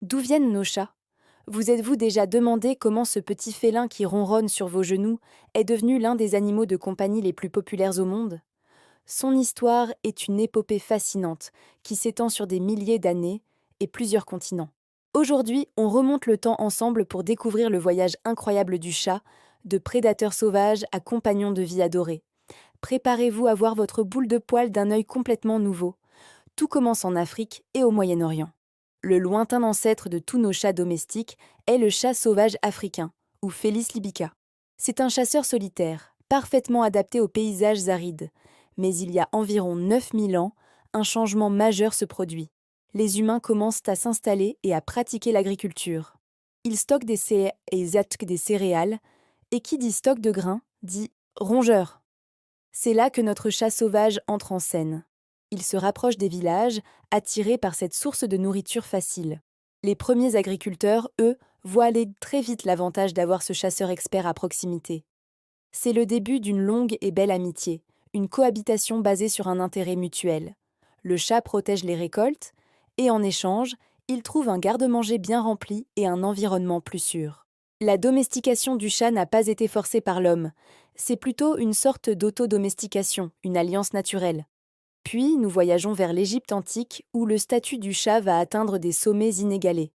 D'où viennent nos chats? Vous êtes-vous déjà demandé comment ce petit félin qui ronronne sur vos genoux est devenu l'un des animaux de compagnie les plus populaires au monde? Son histoire est une épopée fascinante qui s'étend sur des milliers d'années et plusieurs continents. Aujourd'hui, on remonte le temps ensemble pour découvrir le voyage incroyable du chat, de prédateur sauvage à compagnon de vie adoré. Préparez-vous à voir votre boule de poil d'un œil complètement nouveau. Tout commence en Afrique et au Moyen-Orient. Le lointain ancêtre de tous nos chats domestiques est le chat sauvage africain, ou Felis libica. C'est un chasseur solitaire, parfaitement adapté aux paysages arides. Mais il y a environ 9000 ans, un changement majeur se produit. Les humains commencent à s'installer et à pratiquer l'agriculture. Ils stockent et zattent des céréales, et qui dit stock de grains dit rongeur. C'est là que notre chat sauvage entre en scène. Il se rapproche des villages, attiré par cette source de nourriture facile. Les premiers agriculteurs, eux, voient aller très vite l'avantage d'avoir ce chasseur expert à proximité. C'est le début d'une longue et belle amitié, une cohabitation basée sur un intérêt mutuel. Le chat protège les récoltes, et en échange, il trouve un garde-manger bien rempli et un environnement plus sûr. La domestication du chat n'a pas été forcée par l'homme, c'est plutôt une sorte d'autodomestication, une alliance naturelle. Puis nous voyageons vers l'Égypte antique où le statut du chat va atteindre des sommets inégalés.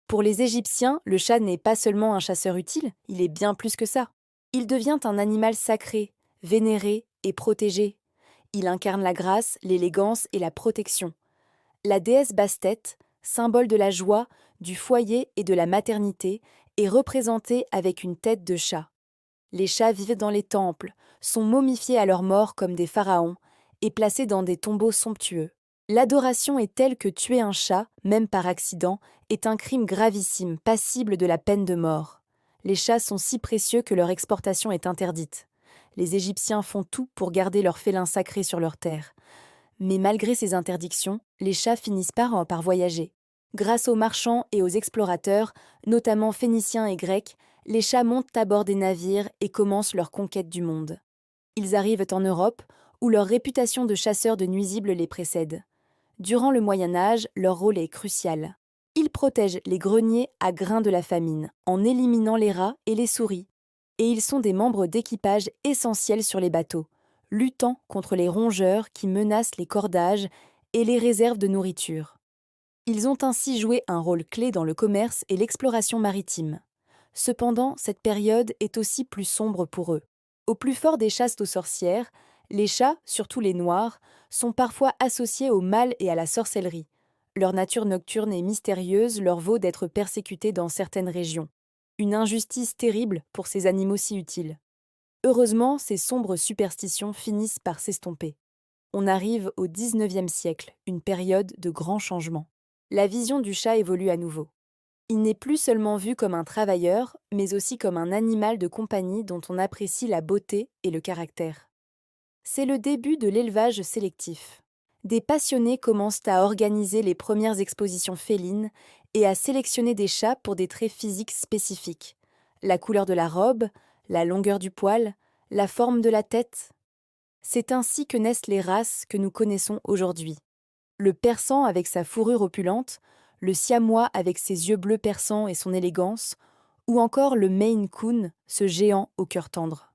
Pour les Égyptiens, le chat n'est pas seulement un chasseur utile, il est bien plus que ça. Il devient un animal sacré, vénéré et protégé. Il incarne la grâce, l'élégance et la protection. La déesse Bastet, symbole de la joie, du foyer et de la maternité, est représentée avec une tête de chat. Les chats vivent dans les temples, sont momifiés à leur mort comme des pharaons, et placés dans des tombeaux somptueux. L'adoration est telle que tuer un chat, même par accident, est un crime gravissime, passible de la peine de mort. Les chats sont si précieux que leur exportation est interdite. Les Égyptiens font tout pour garder leurs félins sacrés sur leur terre. Mais malgré ces interdictions, les chats finissent par voyager. Grâce aux marchands et aux explorateurs, notamment phéniciens et grecs, les chats montent à bord des navires et commencent leur conquête du monde. Ils arrivent en Europe, où leur réputation de chasseurs de nuisibles les précède. Durant le Moyen Âge, leur rôle est crucial. Ils protègent les greniers à grains de la famine, en éliminant les rats et les souris. Et ils sont des membres d'équipage essentiels sur les bateaux, luttant contre les rongeurs qui menacent les cordages et les réserves de nourriture. Ils ont ainsi joué un rôle clé dans le commerce et l'exploration maritime. Cependant, cette période est aussi plus sombre pour eux. Au plus fort des chasses aux sorcières, les chats, surtout les noirs, sont parfois associés au mal et à la sorcellerie. Leur nature nocturne et mystérieuse leur vaut d'être persécutés dans certaines régions. Une injustice terrible pour ces animaux si utiles. Heureusement, ces sombres superstitions finissent par s'estomper. On arrive au XIXe siècle, une période de grands changements. La vision du chat évolue à nouveau. Il n'est plus seulement vu comme un travailleur, mais aussi comme un animal de compagnie dont on apprécie la beauté et le caractère. C'est le début de l'élevage sélectif. Des passionnés commencent à organiser les premières expositions félines et à sélectionner des chats pour des traits physiques spécifiques. La couleur de la robe, la longueur du poil, la forme de la tête. C'est ainsi que naissent les races que nous connaissons aujourd'hui. Le persan avec sa fourrure opulente, le siamois avec ses yeux bleus perçants et son élégance, ou encore le Maine Coon, ce géant au cœur tendre.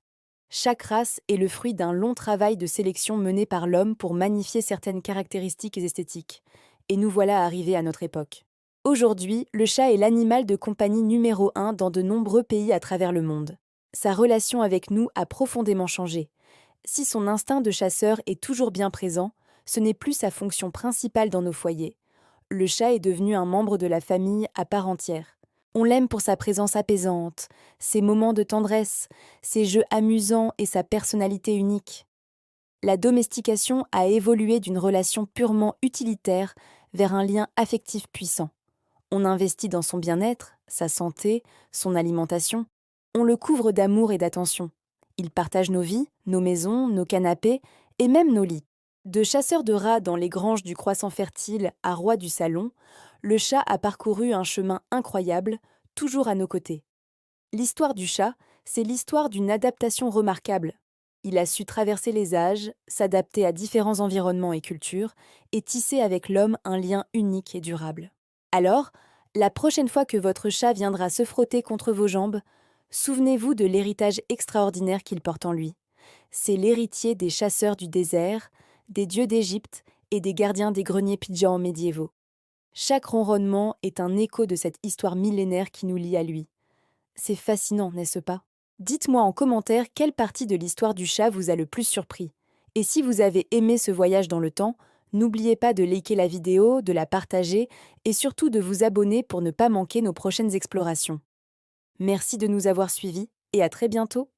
Chaque race est le fruit d'un long travail de sélection mené par l'homme pour magnifier certaines caractéristiques esthétiques. Et nous voilà arrivés à notre époque. Aujourd'hui, le chat est l'animal de compagnie numéro 1 dans de nombreux pays à travers le monde. Sa relation avec nous a profondément changé. Si son instinct de chasseur est toujours bien présent, ce n'est plus sa fonction principale dans nos foyers. Le chat est devenu un membre de la famille à part entière. On l'aime pour sa présence apaisante, ses moments de tendresse, ses jeux amusants et sa personnalité unique. La domestication a évolué d'une relation purement utilitaire vers un lien affectif puissant. On investit dans son bien-être, sa santé, son alimentation. On le couvre d'amour et d'attention. Il partage nos vies, nos maisons, nos canapés et même nos lits. De chasseur de rats dans les granges du croissant fertile à roi du salon, le chat a parcouru un chemin incroyable, toujours à nos côtés. L'histoire du chat, c'est l'histoire d'une adaptation remarquable. Il a su traverser les âges, s'adapter à différents environnements et cultures, et tisser avec l'homme un lien unique et durable. Alors, La prochaine fois que votre chat viendra se frotter contre vos jambes, souvenez-vous de l'héritage extraordinaire qu'il porte en lui. C'est l'héritier des chasseurs du désert, des dieux d'Égypte et des gardiens des greniers pidgeons médiévaux. Chaque ronronnement est un écho de cette histoire millénaire qui nous lie à lui. C'est fascinant, n'est-ce pas? Dites-moi en commentaire quelle partie de l'histoire du chat vous a le plus surpris. Et si vous avez aimé ce voyage dans le temps, n'oubliez pas de liker la vidéo, de la partager et surtout de vous abonner pour ne pas manquer nos prochaines explorations. Merci de nous avoir suivis et à très bientôt!